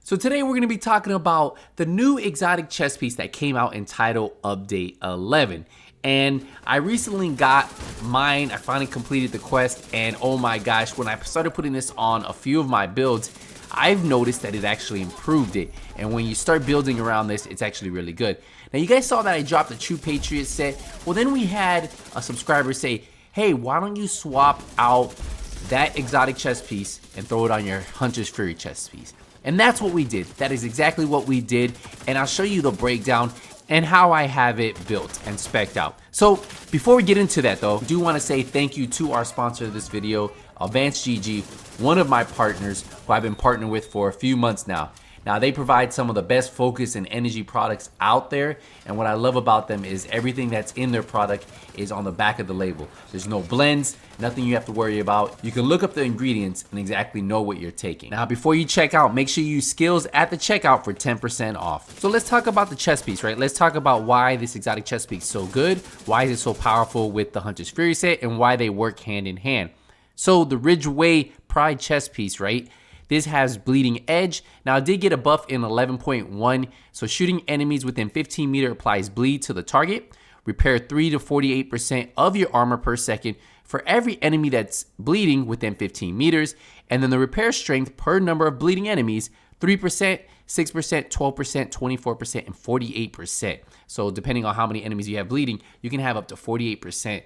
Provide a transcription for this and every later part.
So today we're going to be talking about the new exotic chest piece that came out entitled Update 11. And I recently got mine. I finally completed the quest, and oh my gosh, when I started putting this on a few of my builds, I've noticed that it actually improved it. And when you start building around this, it's actually really good. Now you guys saw that I dropped the True Patriot set. Well, then we had a subscriber say, hey, why don't you swap out that exotic chest piece and throw it on your Hunter Fury chest piece? And that's what we did. That is exactly what we did. And I'll show you the breakdown and how I have it built and spec'd out. So before we get into that though, I do want to say thank you to our sponsor of this video, Advanced GG, one of my partners who I've been partnering with for a few months now. Now they provide some of the best focus and energy products out there, and what I love about them is everything that's in their product is on the back of the label. There's no blends, nothing you have to worry about. You can look up the ingredients and exactly know what you're taking. Now before you check out, make sure you use skills at the checkout for 10% off. So let's talk about the chest piece, right? Let's talk about why this exotic chest piece is so good, why is it so powerful with the Hunter's Fury set, and why they work hand in hand. So the Ridgeway Pride chest piece, right? This has bleeding edge. Now I did get a buff in 11.1, so shooting enemies within 15 meters applies bleed to the target. Repair 3 to 48% of your armor per second for every enemy that's bleeding within 15 meters. And then the repair strength per number of bleeding enemies, 3%, 6%, 12%, 24%, and 48%. So depending on how many enemies you have bleeding, you can have up to 48%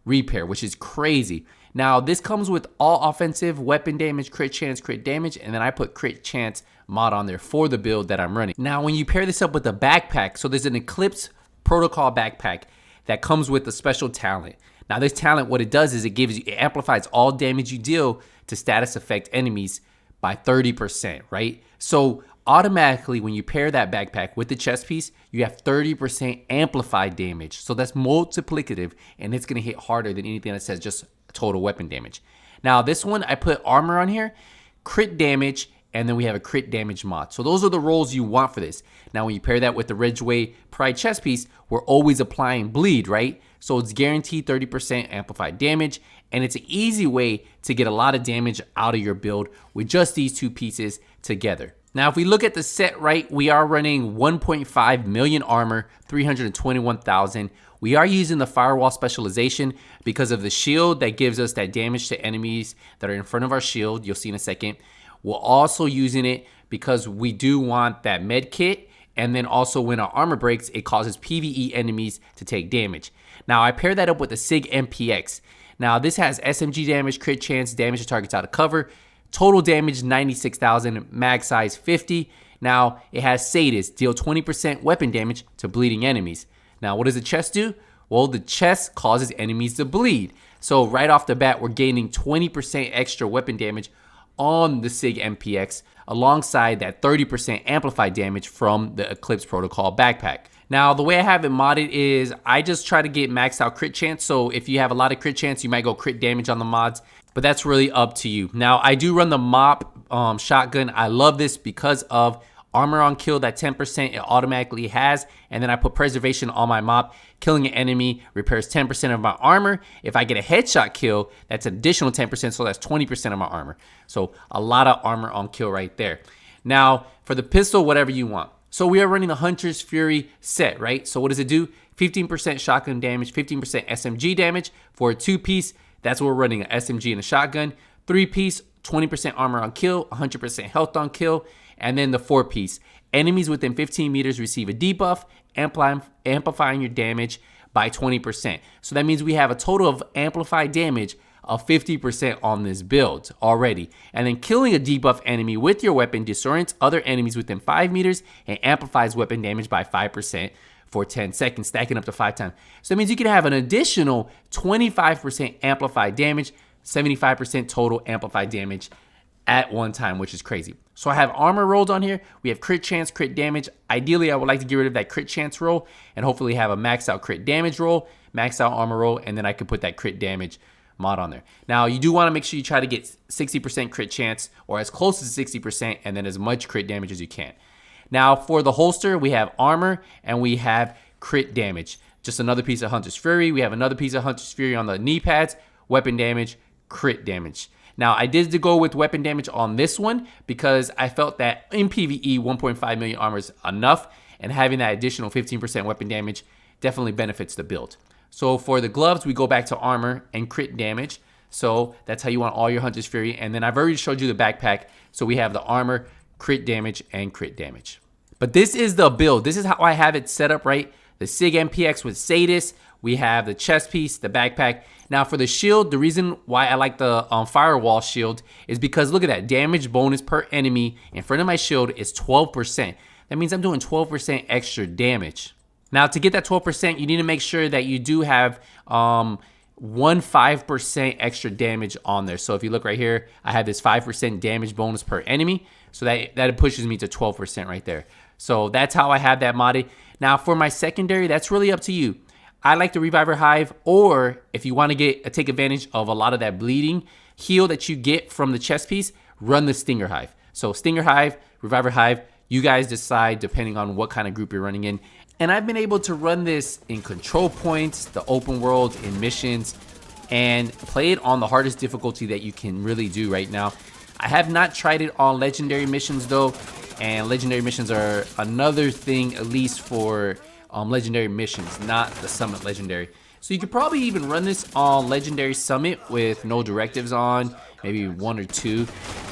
repair, which is crazy. Now this comes with all offensive, weapon damage, crit chance, crit damage, and then I put crit chance mod on there for the build that I'm running. Now when you pair this up with a backpack, so there's an Eclipse protocol backpack that comes with a special talent. Now this talent, what it does is it amplifies all damage you deal to status effect enemies by 30%, right? So automatically when you pair that backpack with the chest piece, you have 30% amplified damage. So that's multiplicative, and it's gonna hit harder than anything that says just total weapon damage. Now this one, I put armor on here, crit damage, and then we have a crit damage mod. So those are the rolls you want for this. Now when you pair that with the Ridgeway Pride chest piece, we're always applying bleed, right? So it's guaranteed 30% amplified damage, and it's an easy way to get a lot of damage out of your build with just these two pieces together. Now if we look at the set, right, we are running 1.5 million armor, 321,000. We are using the firewall specialization because of the shield that gives us that damage to enemies that are in front of our shield. You'll see in a second. We're also using it because we do want that med kit, and then also when our armor breaks, it causes PvE enemies to take damage. Now I pair that up with the SIG MPX. Now this has SMG damage, crit chance, damage to targets out of cover, total damage 96,000, mag size 50. Now it has Sadist, deal 20% weapon damage to bleeding enemies. Now what does the chest do? Well, the chest causes enemies to bleed. So right off the bat, we're gaining 20% extra weapon damage on the SIG MPX alongside that 30% amplified damage from the Eclipse Protocol backpack. Now the way I have it modded is I just try to get maxed out crit chance. So if you have a lot of crit chance, you might go crit damage on the mods, but that's really up to you. Now I do run the mop shotgun. I love this because of armor on kill, that 10% it automatically has, and then I put preservation on my mop. Killing an enemy repairs 10% of my armor. If I get a headshot kill, that's an additional 10%, so that's 20% of my armor. So a lot of armor on kill right there. Now for the pistol, whatever you want. So we are running the Hunter's Fury set, right? So what does it do? 15% shotgun damage, 15% SMG damage. For a 2-piece, that's what we're running, an SMG and a shotgun. 3-piece, 20% armor on kill, 100% health on kill. And then the 4-piece, enemies within 15 meters receive a debuff, amplifying your damage by 20%. So that means we have a total of amplified damage of 50% on this build already. And then killing a debuff enemy with your weapon disorients other enemies within 5 meters and amplifies weapon damage by 5% for 10 seconds, stacking up to 5 times. So that means you can have an additional 25% amplified damage, 75% total amplified damage at one time, which is crazy. So I have armor rolled on here. We have crit chance, crit damage. Ideally, I would like to get rid of that crit chance roll and hopefully have a maxed out crit damage roll, maxed out armor roll, and then I could put that crit damage mod on there. Now, you do want to make sure you try to get 60% crit chance or as close to 60% and then as much crit damage as you can. Now, for the holster, we have armor and we have crit damage. Just another piece of Hunter's Fury. We have another piece of Hunter's Fury on the knee pads, weapon damage, crit damage. Now, I did go with weapon damage on this one because I felt that in PvE, 1.5 million armor is enough, and having that additional 15% weapon damage definitely benefits the build. So for the gloves, we go back to armor and crit damage. So that's how you want all your Hunter's Fury. And then I've already showed you the backpack. So we have the armor, crit damage, and crit damage. But this is the build. This is how I have it set up, right? The SIG MPX with Sadis. We have the chest piece, the backpack. Now for the shield, the reason why I like the firewall shield is because look at that. Damage bonus per enemy in front of my shield is 12%. That means I'm doing 12% extra damage. Now to get that 12%, you need to make sure that you do have 5% extra damage on there. So if you look right here, I have this 5% damage bonus per enemy. So that pushes me to 12% right there. So that's how I have that modded. Now for my secondary, that's really up to you. I like the Reviver Hive, or if you want to take advantage of a lot of that bleeding heal that you get from the chest piece, run the Stinger Hive. So Stinger Hive, Reviver Hive, you guys decide depending on what kind of group you're running in. And I've been able to run this in control points, the open world, in missions, and play it on the hardest difficulty that you can really do right now. I have not tried it on legendary missions though, and legendary missions are another thing, at least for legendary missions, not the summit legendary. So you could probably even run this on legendary summit with no directives on, maybe 1 or 2.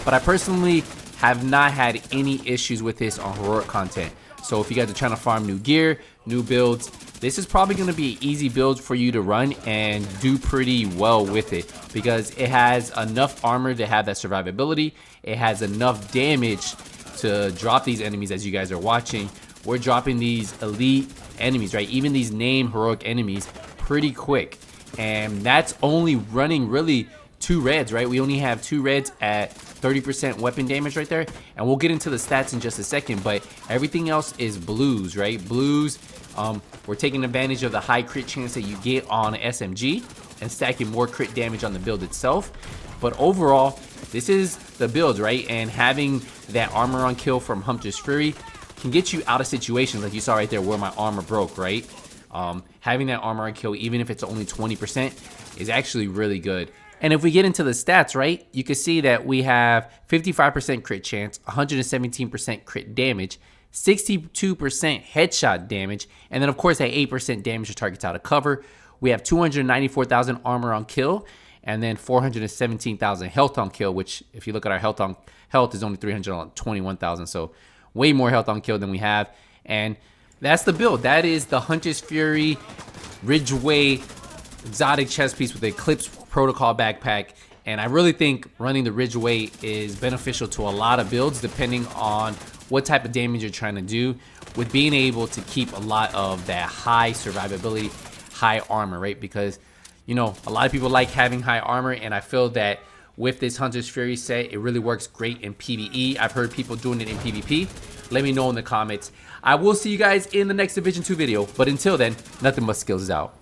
But I personally have not had any issues with this on heroic content. So if you guys are trying to farm new gear, new builds, this is probably going to be an easy build for you to run and do pretty well with it, because it has enough armor to have that survivability. It has enough damage to drop these enemies. As you guys are watching, we're dropping these elite enemies, right? Even these named heroic enemies pretty quick. And that's only running really 2 reds, right? We only have 2 reds at 30% weapon damage right there. And we'll get into the stats in just a second, but everything else is blues, right? Blues, we're taking advantage of the high crit chance that you get on SMG and stacking more crit damage on the build itself. But overall, this is the build, right? And having that armor on kill from Hunter's Fury can get you out of situations like you saw right there where my armor broke, right? Having that armor on kill, even if it's only 20%, is actually really good. And if we get into the stats, right, you can see that we have 55% crit chance, 117% crit damage, 62% headshot damage, and then of course that 8% damage to targets out of cover. We have 294,000 armor on kill, and then 417,000 health on kill, which if you look at our health is only 321,000, so way more health on kill than we have. And that's the build. That is the Hunter's Fury Ridgeway exotic chest piece with the Eclipse protocol backpack. And I really think running the Ridgeway is beneficial to a lot of builds depending on what type of damage you're trying to do, with being able to keep a lot of that high survivability, high armor, right? Because, you know, a lot of people like having high armor, and I feel that with this Hunter's Fury set, it really works great in PvE. I've heard people doing it in PvP. Let me know in the comments. I will see you guys in the next Division 2 video, but until then, Nothing But Skills is out.